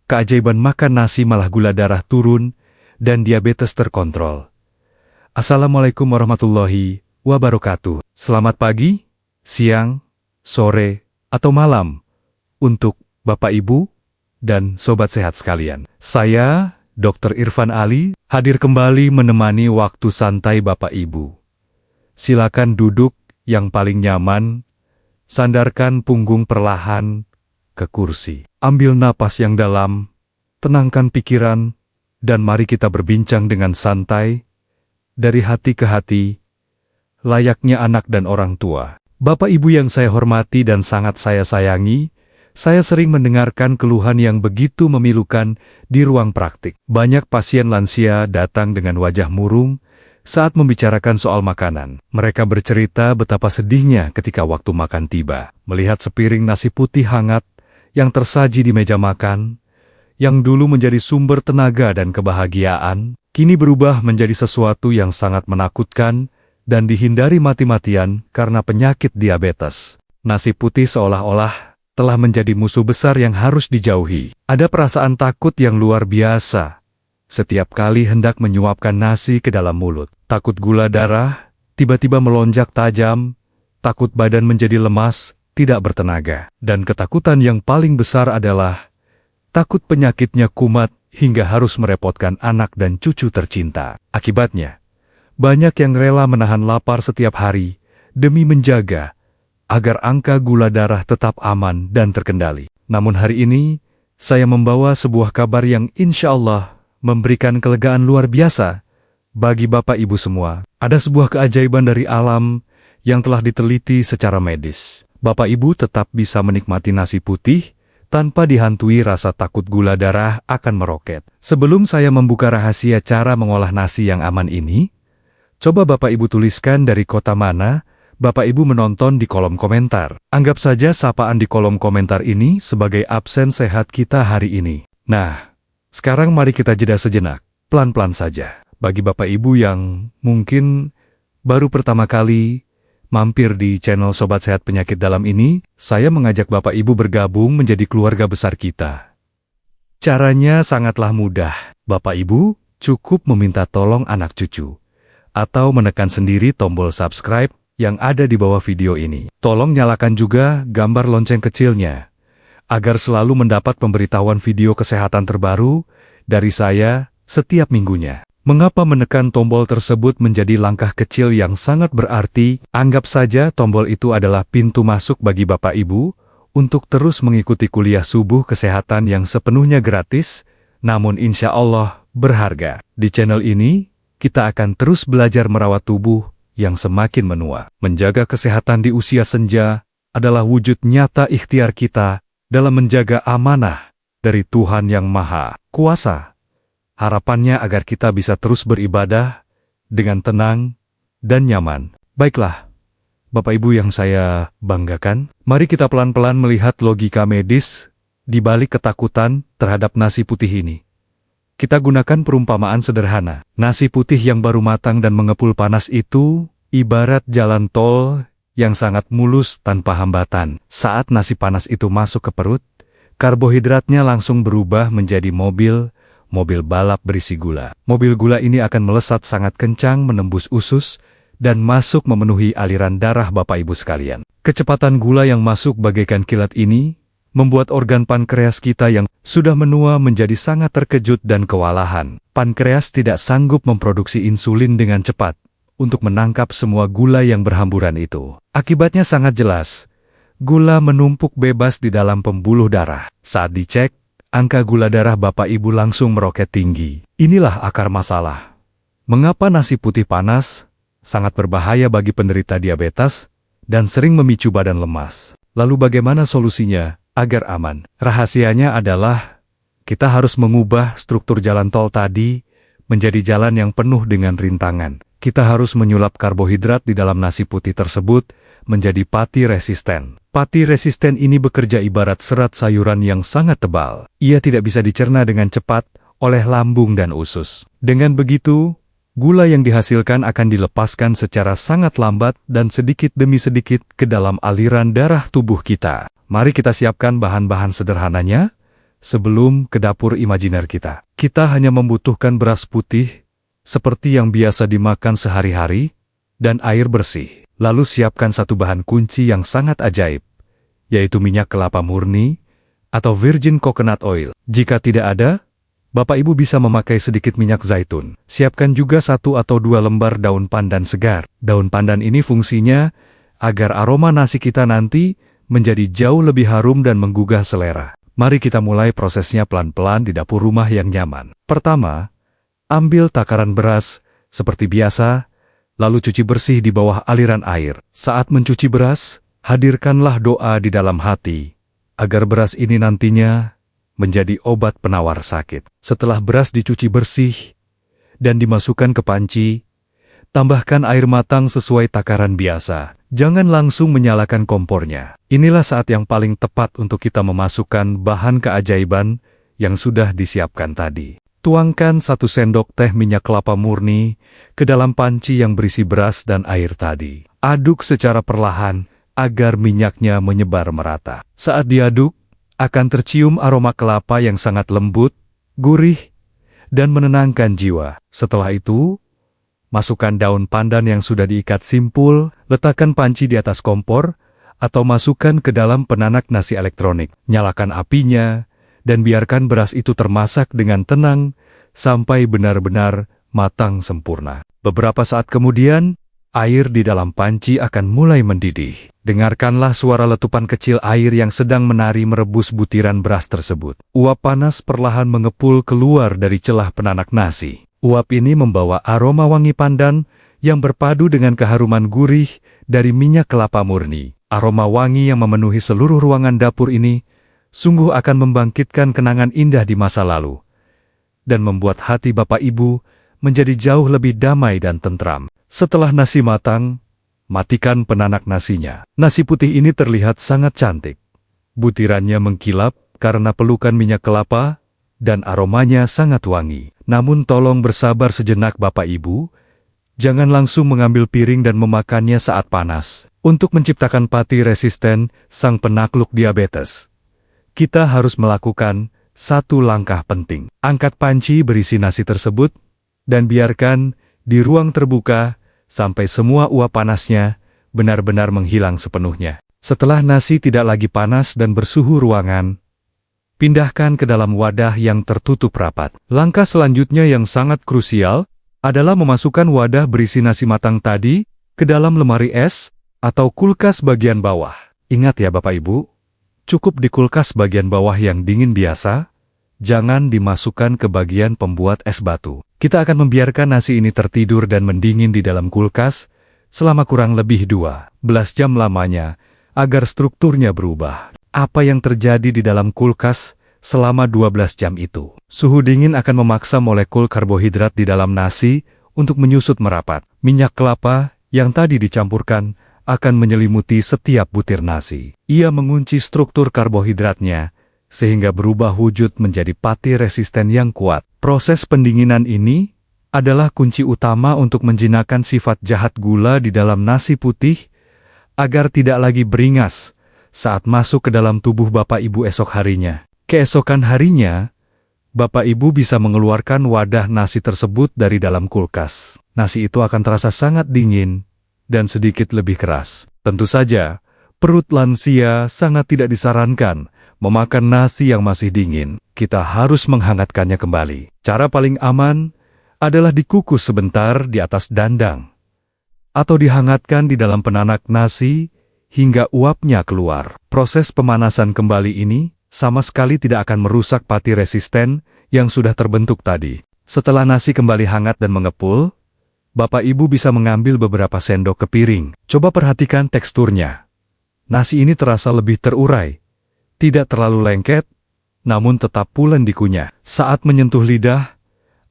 keajaiban makan nasi malah gula darah turun dan diabetes terkontrol. Assalamualaikum warahmatullahi wabarakatuh. Selamat pagi, siang, sore, atau malam untuk Bapak Ibu dan Sobat Sehat sekalian. Saya, Dr. Irfan Ali, hadir kembali menemani waktu santai Bapak Ibu. Silakan duduk yang paling nyaman, sandarkan punggung perlahan ke kursi. Ambil napas yang dalam, tenangkan pikiran, dan mari kita berbincang dengan santai, dari hati ke hati, layaknya anak dan orang tua. Bapak Ibu yang saya hormati dan sangat saya sayangi, saya sering mendengarkan keluhan yang begitu memilukan di ruang praktik. Banyak pasien lansia datang dengan wajah murung saat membicarakan soal makanan. Mereka bercerita betapa sedihnya ketika waktu makan tiba. Melihat sepiring nasi putih hangat yang tersaji di meja makan, yang dulu menjadi sumber tenaga dan kebahagiaan, kini berubah menjadi sesuatu yang sangat menakutkan dan dihindari mati-matian karena penyakit diabetes. Nasi putih seolah-olah telah menjadi musuh besar yang harus dijauhi. Ada perasaan takut yang luar biasa setiap kali hendak menyuapkan nasi ke dalam mulut. Takut gula darah tiba-tiba melonjak tajam, takut badan menjadi lemas, tidak bertenaga. Dan ketakutan yang paling besar adalah takut penyakitnya kumat hingga harus merepotkan anak dan cucu tercinta. Akibatnya, banyak yang rela menahan lapar setiap hari demi menjaga agar angka gula darah tetap aman dan terkendali. Namun hari ini, saya membawa sebuah kabar yang insya Allah memberikan kelegaan luar biasa bagi Bapak Ibu semua. Ada sebuah keajaiban dari alam yang telah diteliti secara medis. Bapak Ibu tetap bisa menikmati nasi putih tanpa dihantui rasa takut gula darah akan meroket. Sebelum saya membuka rahasia cara mengolah nasi yang aman ini, coba Bapak Ibu tuliskan dari kota mana Bapak Ibu menonton di kolom komentar. Anggap saja sapaan di kolom komentar ini sebagai absen sehat kita hari ini. Nah, sekarang mari kita jeda sejenak, pelan-pelan saja. Bagi Bapak Ibu yang mungkin baru pertama kali mampir di channel Sobat Sehat Penyakit Dalam ini, saya mengajak Bapak Ibu bergabung menjadi keluarga besar kita. Caranya sangatlah mudah. Bapak Ibu cukup meminta tolong anak cucu, atau menekan sendiri tombol subscribe yang ada di bawah video ini. Tolong nyalakan juga gambar lonceng kecilnya, agar selalu mendapat pemberitahuan video kesehatan terbaru dari saya setiap minggunya. Mengapa menekan tombol tersebut menjadi langkah kecil yang sangat berarti? Anggap saja tombol itu adalah pintu masuk bagi Bapak Ibu untuk terus mengikuti kuliah subuh kesehatan yang sepenuhnya gratis, namun insya Allah berharga. Di channel ini, kita akan terus belajar merawat tubuh yang semakin menua. Menjaga kesehatan di usia senja adalah wujud nyata ikhtiar kita dalam menjaga amanah dari Tuhan Yang Maha Kuasa. Harapannya agar kita bisa terus beribadah dengan tenang dan nyaman. Baiklah, Bapak Ibu yang saya banggakan, mari kita pelan-pelan melihat logika medis di balik ketakutan terhadap nasi putih ini. Kita gunakan perumpamaan sederhana. Nasi putih yang baru matang dan mengepul panas itu ibarat jalan tol yang sangat mulus tanpa hambatan. Saat nasi panas itu masuk ke perut, karbohidratnya langsung berubah menjadi mobil balap berisi gula. Mobil gula ini akan melesat sangat kencang menembus usus dan masuk memenuhi aliran darah Bapak Ibu sekalian. Kecepatan gula yang masuk bagaikan kilat ini membuat organ pankreas kita yang sudah menua menjadi sangat terkejut dan kewalahan. Pankreas tidak sanggup memproduksi insulin dengan cepat untuk menangkap semua gula yang berhamburan itu. Akibatnya sangat jelas, gula menumpuk bebas di dalam pembuluh darah. Saat dicek, angka gula darah Bapak Ibu langsung meroket tinggi. Inilah akar masalah. Mengapa nasi putih panas sangat berbahaya bagi penderita diabetes dan sering memicu badan lemas? Lalu bagaimana solusinya agar aman? Rahasianya adalah kita harus mengubah struktur jalan tol tadi menjadi jalan yang penuh dengan rintangan. Kita harus menyulap karbohidrat di dalam nasi putih tersebut menjadi pati resisten. Pati resisten ini bekerja ibarat serat sayuran yang sangat tebal. Ia tidak bisa dicerna dengan cepat oleh lambung dan usus. Dengan begitu, gula yang dihasilkan akan dilepaskan secara sangat lambat dan sedikit demi sedikit ke dalam aliran darah tubuh kita. Mari kita siapkan bahan-bahan sederhananya, sebelum ke dapur imajiner kita. Kita hanya membutuhkan beras putih, seperti yang biasa dimakan sehari-hari, dan air bersih. Lalu siapkan satu bahan kunci yang sangat ajaib, yaitu minyak kelapa murni atau virgin coconut oil. Jika tidak ada, Bapak Ibu bisa memakai sedikit minyak zaitun. Siapkan juga 1 atau 2 lembar daun pandan segar. Daun pandan ini fungsinya agar aroma nasi kita nanti menjadi jauh lebih harum dan menggugah selera. Mari kita mulai prosesnya pelan-pelan di dapur rumah yang nyaman. Pertama, ambil takaran beras seperti biasa, lalu cuci bersih di bawah aliran air. Saat mencuci beras, hadirkanlah doa di dalam hati, agar beras ini nantinya menjadi obat penawar sakit. Setelah beras dicuci bersih dan dimasukkan ke panci, tambahkan air matang sesuai takaran biasa. Jangan langsung menyalakan kompornya. Inilah saat yang paling tepat untuk kita memasukkan bahan keajaiban yang sudah disiapkan tadi. Tuangkan 1 sendok teh minyak kelapa murni ke dalam panci yang berisi beras dan air tadi. Aduk secara perlahan agar minyaknya menyebar merata. Saat diaduk, akan tercium aroma kelapa yang sangat lembut, gurih, dan menenangkan jiwa. Setelah itu, masukkan daun pandan yang sudah diikat simpul, letakkan panci di atas kompor, atau masukkan ke dalam penanak nasi elektronik. Nyalakan apinya, dan biarkan beras itu termasak dengan tenang sampai benar-benar matang sempurna. Beberapa saat kemudian, air di dalam panci akan mulai mendidih. Dengarkanlah suara letupan kecil air yang sedang menari merebus butiran beras tersebut. Uap panas perlahan mengepul keluar dari celah penanak nasi. Uap ini membawa aroma wangi pandan yang berpadu dengan keharuman gurih dari minyak kelapa murni. Aroma wangi yang memenuhi seluruh ruangan dapur ini sungguh akan membangkitkan kenangan indah di masa lalu, dan membuat hati Bapak Ibu menjadi jauh lebih damai dan tentram. Setelah nasi matang, matikan penanak nasinya. Nasi putih ini terlihat sangat cantik. Butirannya mengkilap karena pelukan minyak kelapa, dan aromanya sangat wangi. Namun tolong bersabar sejenak Bapak Ibu, jangan langsung mengambil piring dan memakannya saat panas. Untuk menciptakan pati resisten sang penakluk diabetes, kita harus melakukan satu langkah penting. Angkat panci berisi nasi tersebut, dan biarkan di ruang terbuka sampai semua uap panasnya benar-benar menghilang sepenuhnya. Setelah nasi tidak lagi panas dan bersuhu ruangan, pindahkan ke dalam wadah yang tertutup rapat. Langkah selanjutnya yang sangat krusial adalah memasukkan wadah berisi nasi matang tadi ke dalam lemari es atau kulkas bagian bawah. Ingat ya Bapak Ibu, cukup di kulkas bagian bawah yang dingin biasa, jangan dimasukkan ke bagian pembuat es batu. Kita akan membiarkan nasi ini tertidur dan mendingin di dalam kulkas selama kurang lebih 12 jam lamanya, agar strukturnya berubah. Apa yang terjadi di dalam kulkas selama 12 jam itu? Suhu dingin akan memaksa molekul karbohidrat di dalam nasi untuk menyusut merapat. Minyak kelapa yang tadi dicampurkan akan menyelimuti setiap butir nasi. Ia mengunci struktur karbohidratnya, sehingga berubah wujud menjadi pati resisten yang kuat. Proses pendinginan ini adalah kunci utama untuk menjinakkan sifat jahat gula di dalam nasi putih, agar tidak lagi beringas saat masuk ke dalam tubuh Bapak Ibu esok harinya. Keesokan harinya, Bapak Ibu bisa mengeluarkan wadah nasi tersebut dari dalam kulkas. Nasi itu akan terasa sangat dingin dan sedikit lebih keras. Tentu saja, perut lansia sangat tidak disarankan memakan nasi yang masih dingin. Kita harus menghangatkannya kembali. Cara paling aman adalah dikukus sebentar di atas dandang, atau dihangatkan di dalam penanak nasi hingga uapnya keluar. Proses pemanasan kembali ini sama sekali tidak akan merusak pati resisten yang sudah terbentuk tadi. Setelah nasi kembali hangat dan mengepul, Bapak Ibu bisa mengambil beberapa sendok ke piring. Coba perhatikan teksturnya. Nasi ini terasa lebih terurai, tidak terlalu lengket, namun tetap pulen dikunyah. Saat menyentuh lidah,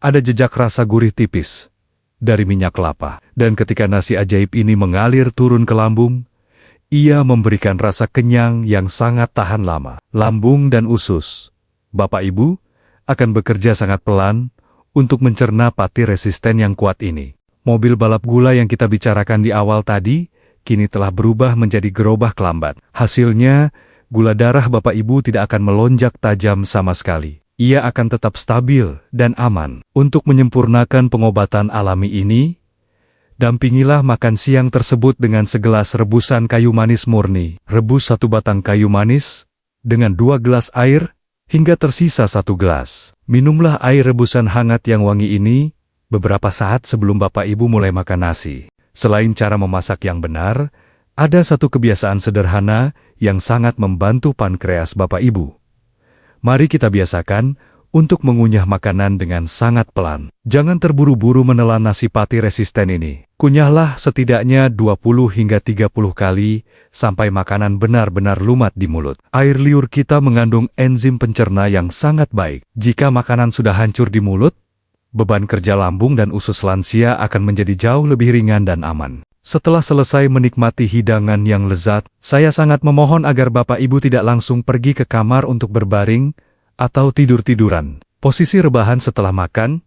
ada jejak rasa gurih tipis dari minyak kelapa. Dan ketika nasi ajaib ini mengalir turun ke lambung, ia memberikan rasa kenyang yang sangat tahan lama. Lambung dan usus Bapak Ibu akan bekerja sangat pelan untuk mencerna pati resisten yang kuat ini. Mobil balap gula yang kita bicarakan di awal tadi, kini telah berubah menjadi gerobak kelambat. Hasilnya, gula darah Bapak Ibu tidak akan melonjak tajam sama sekali. Ia akan tetap stabil dan aman. Untuk menyempurnakan pengobatan alami ini, dampingilah makan siang tersebut dengan segelas rebusan kayu manis murni. Rebus 1 batang kayu manis dengan 2 gelas air hingga tersisa 1 gelas. Minumlah air rebusan hangat yang wangi ini beberapa saat sebelum Bapak Ibu mulai makan nasi. Selain cara memasak yang benar, ada satu kebiasaan sederhana yang sangat membantu pankreas Bapak Ibu. Mari kita biasakan untuk mengunyah makanan dengan sangat pelan. Jangan terburu-buru menelan nasi pati resisten ini. Kunyahlah setidaknya 20 hingga 30 kali sampai makanan benar-benar lumat di mulut. Air liur kita mengandung enzim pencerna yang sangat baik. Jika makanan sudah hancur di mulut, beban kerja lambung dan usus lansia akan menjadi jauh lebih ringan dan aman. Setelah selesai menikmati hidangan yang lezat, saya sangat memohon agar Bapak Ibu tidak langsung pergi ke kamar untuk berbaring atau tidur-tiduran. Posisi rebahan setelah makan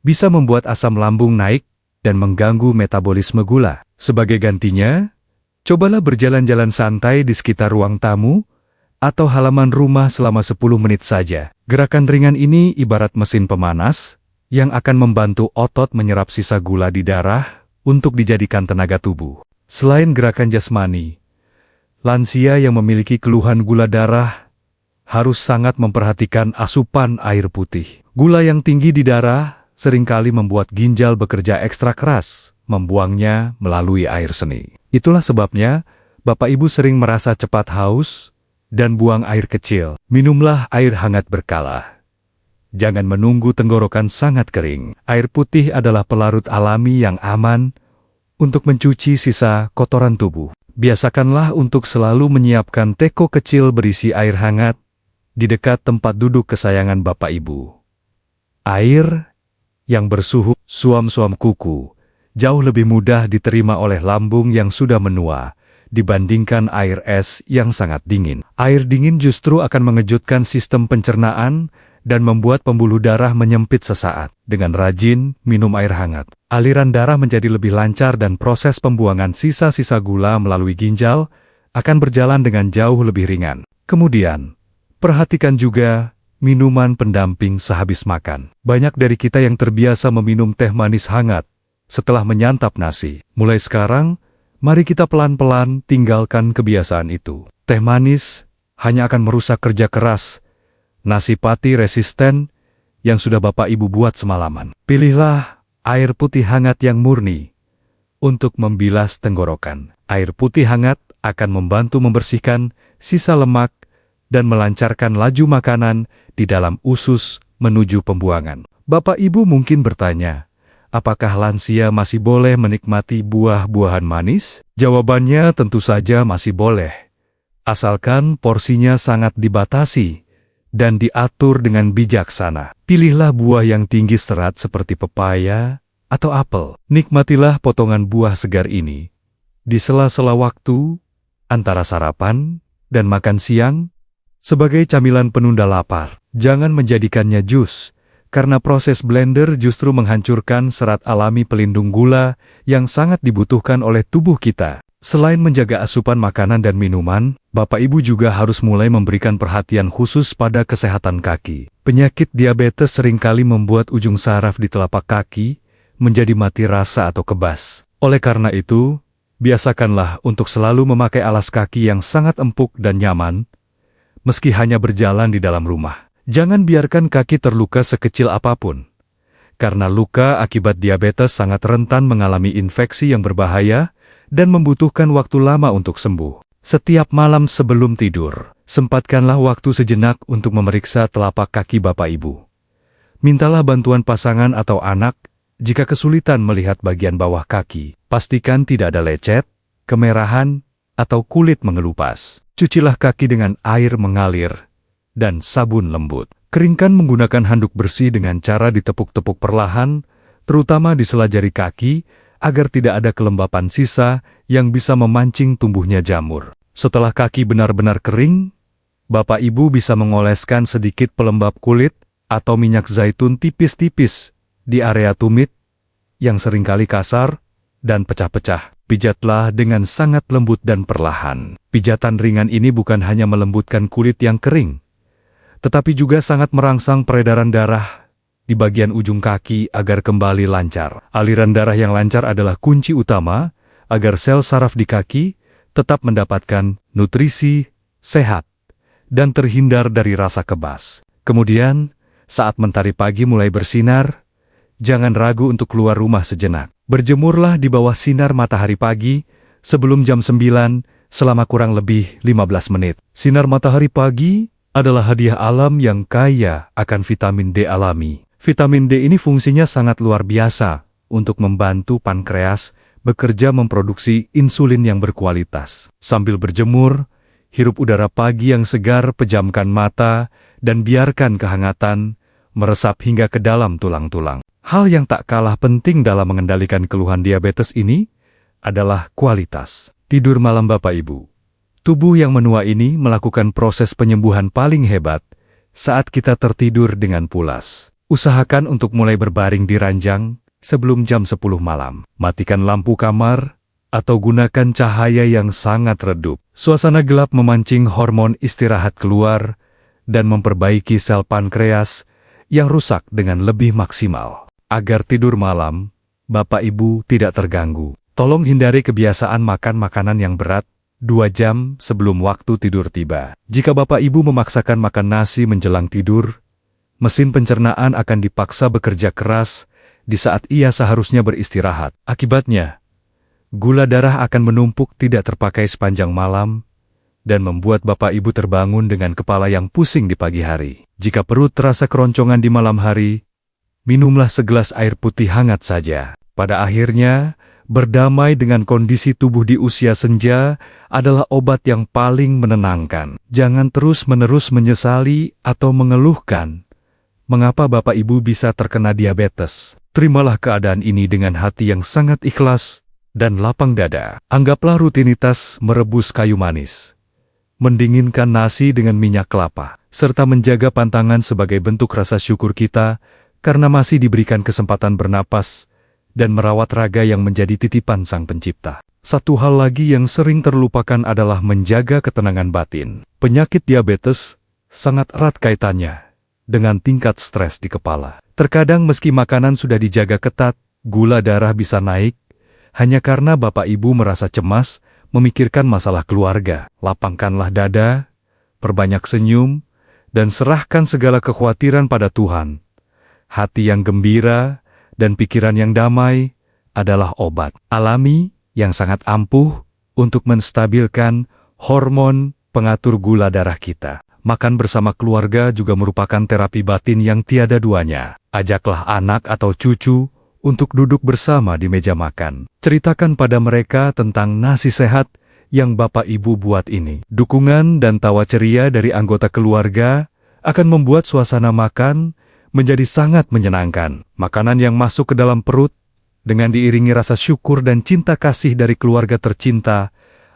bisa membuat asam lambung naik dan mengganggu metabolisme gula. Sebagai gantinya, cobalah berjalan-jalan santai di sekitar ruang tamu atau halaman rumah selama 10 menit saja. Gerakan ringan ini ibarat mesin pemanas yang akan membantu otot menyerap sisa gula di darah untuk dijadikan tenaga tubuh. Selain gerakan jasmani, lansia yang memiliki keluhan gula darah harus sangat memperhatikan asupan air putih. Gula yang tinggi di darah seringkali membuat ginjal bekerja ekstra keras, membuangnya melalui air seni. Itulah sebabnya Bapak Ibu sering merasa cepat haus dan buang air kecil. Minumlah air hangat berkala. Jangan menunggu tenggorokan sangat kering. Air putih adalah pelarut alami yang aman untuk mencuci sisa kotoran tubuh. Biasakanlah untuk selalu menyiapkan teko kecil berisi air hangat di dekat tempat duduk kesayangan Bapak Ibu. Air yang bersuhu suam-suam kuku jauh lebih mudah diterima oleh lambung yang sudah menua dibandingkan air es yang sangat dingin. Air dingin justru akan mengejutkan sistem pencernaan dan membuat pembuluh darah menyempit sesaat. Dengan rajin minum air hangat, aliran darah menjadi lebih lancar dan proses pembuangan sisa-sisa gula melalui ginjal akan berjalan dengan jauh lebih ringan. Kemudian, perhatikan juga minuman pendamping sehabis makan. Banyak dari kita yang terbiasa meminum teh manis hangat setelah menyantap nasi. Mulai sekarang, mari kita pelan-pelan tinggalkan kebiasaan itu. Teh manis hanya akan merusak kerja keras nasi pati resisten yang sudah Bapak Ibu buat semalaman. Pilihlah air putih hangat yang murni untuk membilas tenggorokan. Air putih hangat akan membantu membersihkan sisa lemak dan melancarkan laju makanan di dalam usus menuju pembuangan. Bapak Ibu mungkin bertanya, apakah lansia masih boleh menikmati buah-buahan manis? Jawabannya tentu saja masih boleh, asalkan porsinya sangat dibatasi dan diatur dengan bijaksana. Pilihlah buah yang tinggi serat seperti pepaya atau apel. Nikmatilah potongan buah segar ini di sela-sela waktu antara sarapan dan makan siang sebagai camilan penunda lapar. Jangan menjadikannya jus, karena proses blender justru menghancurkan serat alami pelindung gula yang sangat dibutuhkan oleh tubuh kita. Selain menjaga asupan makanan dan minuman, Bapak Ibu juga harus mulai memberikan perhatian khusus pada kesehatan kaki. Penyakit diabetes seringkali membuat ujung saraf di telapak kaki menjadi mati rasa atau kebas. Oleh karena itu, biasakanlah untuk selalu memakai alas kaki yang sangat empuk dan nyaman, meski hanya berjalan di dalam rumah. Jangan biarkan kaki terluka sekecil apapun, karena luka akibat diabetes sangat rentan mengalami infeksi yang berbahaya dan membutuhkan waktu lama untuk sembuh. Setiap malam sebelum tidur, sempatkanlah waktu sejenak untuk memeriksa telapak kaki Bapak Ibu. Mintalah bantuan pasangan atau anak jika kesulitan melihat bagian bawah kaki. Pastikan tidak ada lecet, kemerahan, atau kulit mengelupas. Cucilah kaki dengan air mengalir dan sabun lembut. Keringkan menggunakan handuk bersih dengan cara ditepuk-tepuk perlahan, terutama di sela jari kaki, agar tidak ada kelembapan sisa yang bisa memancing tumbuhnya jamur. Setelah kaki benar-benar kering, Bapak Ibu bisa mengoleskan sedikit pelembab kulit atau minyak zaitun tipis-tipis di area tumit yang seringkali kasar dan pecah-pecah. Pijatlah dengan sangat lembut dan perlahan. Pijatan ringan ini bukan hanya melembutkan kulit yang kering, tetapi juga sangat merangsang peredaran darah di bagian ujung kaki agar kembali lancar. Aliran darah yang lancar adalah kunci utama agar sel saraf di kaki tetap mendapatkan nutrisi, sehat, dan terhindar dari rasa kebas. Kemudian, saat mentari pagi mulai bersinar, jangan ragu untuk keluar rumah sejenak. Berjemurlah di bawah sinar matahari pagi sebelum jam 9 selama kurang lebih 15 menit. Sinar matahari pagi adalah hadiah alam yang kaya akan vitamin D alami. Vitamin D ini fungsinya sangat luar biasa untuk membantu pankreas bekerja memproduksi insulin yang berkualitas. Sambil berjemur, hirup udara pagi yang segar, pejamkan mata, dan biarkan kehangatan meresap hingga ke dalam tulang-tulang. Hal yang tak kalah penting dalam mengendalikan keluhan diabetes ini adalah kualitas tidur malam Bapak Ibu. Tubuh yang menua ini melakukan proses penyembuhan paling hebat saat kita tertidur dengan pulas. Usahakan untuk mulai berbaring di ranjang sebelum jam 10 malam. Matikan lampu kamar atau gunakan cahaya yang sangat redup. Suasana gelap memancing hormon istirahat keluar dan memperbaiki sel pankreas yang rusak dengan lebih maksimal. Agar tidur malam, Bapak Ibu tidak terganggu. Tolong hindari kebiasaan makan makanan yang berat 2 jam sebelum waktu tidur tiba. Jika Bapak Ibu memaksakan makan nasi menjelang tidur, mesin pencernaan akan dipaksa bekerja keras di saat ia seharusnya beristirahat. Akibatnya, gula darah akan menumpuk tidak terpakai sepanjang malam dan membuat Bapak Ibu terbangun dengan kepala yang pusing di pagi hari. Jika perut terasa keroncongan di malam hari, minumlah segelas air putih hangat saja. Pada akhirnya, berdamai dengan kondisi tubuh di usia senja adalah obat yang paling menenangkan. Jangan terus-menerus menyesali atau mengeluhkan mengapa Bapak Ibu bisa terkena diabetes. Terimalah keadaan ini dengan hati yang sangat ikhlas dan lapang dada. Anggaplah rutinitas merebus kayu manis, mendinginkan nasi dengan minyak kelapa, serta menjaga pantangan sebagai bentuk rasa syukur kita karena masih diberikan kesempatan bernapas dan merawat raga yang menjadi titipan Sang Pencipta. Satu hal lagi yang sering terlupakan adalah menjaga ketenangan batin. Penyakit diabetes sangat erat kaitannya dengan tingkat stres di kepala. Terkadang meski makanan sudah dijaga ketat, gula darah bisa naik hanya karena Bapak Ibu merasa cemas memikirkan masalah keluarga. Lapangkanlah dada, perbanyak senyum, dan serahkan segala kekhawatiran pada Tuhan. Hati yang gembira dan pikiran yang damai adalah obat alami yang sangat ampuh untuk menstabilkan hormon pengatur gula darah kita. Makan bersama keluarga juga merupakan terapi batin yang tiada duanya. Ajaklah anak atau cucu untuk duduk bersama di meja makan. Ceritakan pada mereka tentang nasi sehat yang Bapak Ibu buat ini. Dukungan dan tawa ceria dari anggota keluarga akan membuat suasana makan menjadi sangat menyenangkan. Makanan yang masuk ke dalam perut dengan diiringi rasa syukur dan cinta kasih dari keluarga tercinta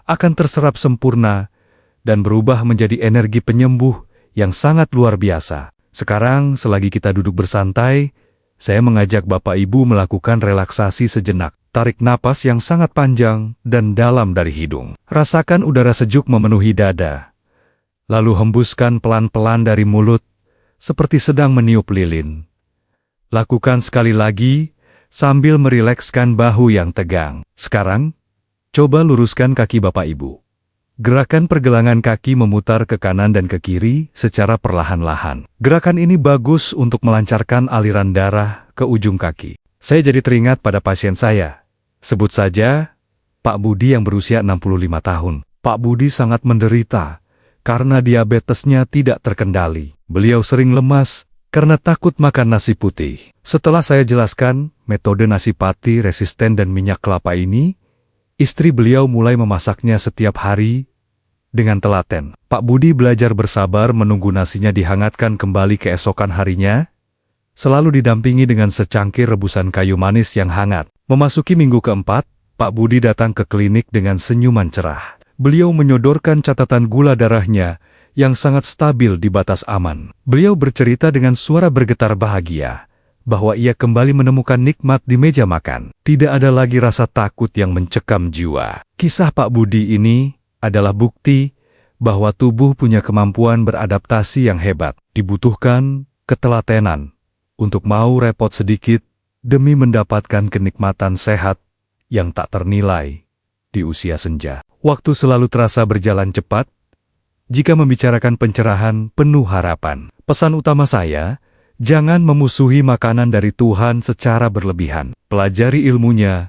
akan terserap sempurna dan berubah menjadi energi penyembuh yang sangat luar biasa. Sekarang, selagi kita duduk bersantai, saya mengajak Bapak Ibu melakukan relaksasi sejenak. Tarik napas yang sangat panjang dan dalam dari hidung. Rasakan udara sejuk memenuhi dada. Lalu hembuskan pelan-pelan dari mulut, seperti sedang meniup lilin. Lakukan sekali lagi, sambil merilekskan bahu yang tegang. Sekarang, coba luruskan kaki Bapak Ibu. Gerakan pergelangan kaki memutar ke kanan dan ke kiri secara perlahan-lahan. Gerakan ini bagus untuk melancarkan aliran darah ke ujung kaki. Saya jadi teringat pada pasien saya. Sebut saja Pak Budi yang berusia 65 tahun. Pak Budi sangat menderita karena diabetesnya tidak terkendali. Beliau sering lemas karena takut makan nasi putih. Setelah saya jelaskan metode nasi pati resisten dan minyak kelapa ini, istri beliau mulai memasaknya setiap hari dengan telaten. Pak Budi belajar bersabar menunggu nasinya dihangatkan kembali keesokan harinya, selalu didampingi dengan secangkir rebusan kayu manis yang hangat. Memasuki minggu keempat, Pak Budi datang ke klinik dengan senyuman cerah. Beliau menyodorkan catatan gula darahnya yang sangat stabil di batas aman. Beliau bercerita dengan suara bergetar bahagia. bahwa ia kembali menemukan nikmat di meja makan. Tidak ada lagi rasa takut yang mencekam jiwa. Kisah Pak Budi ini adalah bukti bahwa tubuh punya kemampuan beradaptasi yang hebat. Dibutuhkan ketelatenan untuk mau repot sedikit demi mendapatkan kenikmatan sehat yang tak ternilai di usia senja. Waktu selalu terasa berjalan cepat jika membicarakan pencerahan penuh harapan. Pesan utama saya, jangan memusuhi makanan dari Tuhan secara berlebihan. Pelajari ilmunya,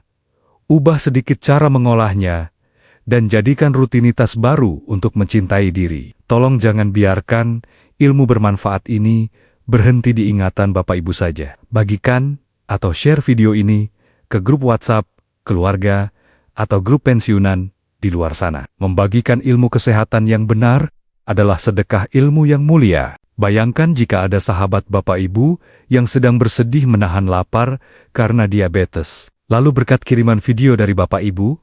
ubah sedikit cara mengolahnya, dan jadikan rutinitas baru untuk mencintai diri. Tolong jangan biarkan ilmu bermanfaat ini berhenti di ingatan Bapak Ibu saja. Bagikan atau share video ini ke grup WhatsApp, keluarga, atau grup pensiunan di luar sana. Membagikan ilmu kesehatan yang benar adalah sedekah ilmu yang mulia. Bayangkan jika ada sahabat Bapak Ibu yang sedang bersedih menahan lapar karena diabetes. Lalu berkat kiriman video dari Bapak Ibu,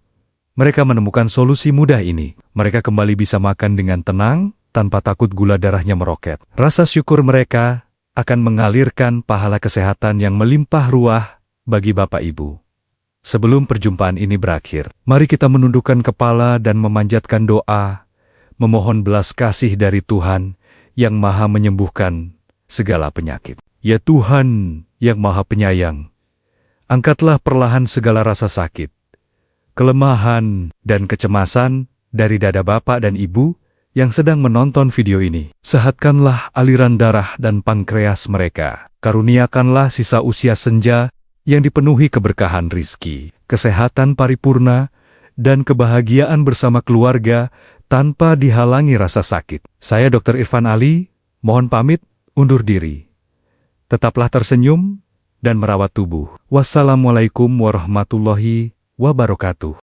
mereka menemukan solusi mudah ini. Mereka kembali bisa makan dengan tenang, tanpa takut gula darahnya meroket. Rasa syukur mereka akan mengalirkan pahala kesehatan yang melimpah ruah bagi Bapak Ibu. Sebelum perjumpaan ini berakhir, mari kita menundukkan kepala dan memanjatkan doa, memohon belas kasih dari Tuhan yang Maha menyembuhkan segala penyakit. Ya Tuhan yang Maha Penyayang, angkatlah perlahan segala rasa sakit, kelemahan, dan kecemasan dari dada Bapak dan Ibu yang sedang menonton video ini. Sehatkanlah aliran darah dan pankreas mereka. Karuniakanlah sisa usia senja yang dipenuhi keberkahan rizki, kesehatan paripurna, dan kebahagiaan bersama keluarga tanpa dihalangi rasa sakit. Saya Dr. Irfan Ali, mohon pamit, undur diri. Tetaplah tersenyum dan merawat tubuh. Wassalamualaikum warahmatullahi wabarakatuh.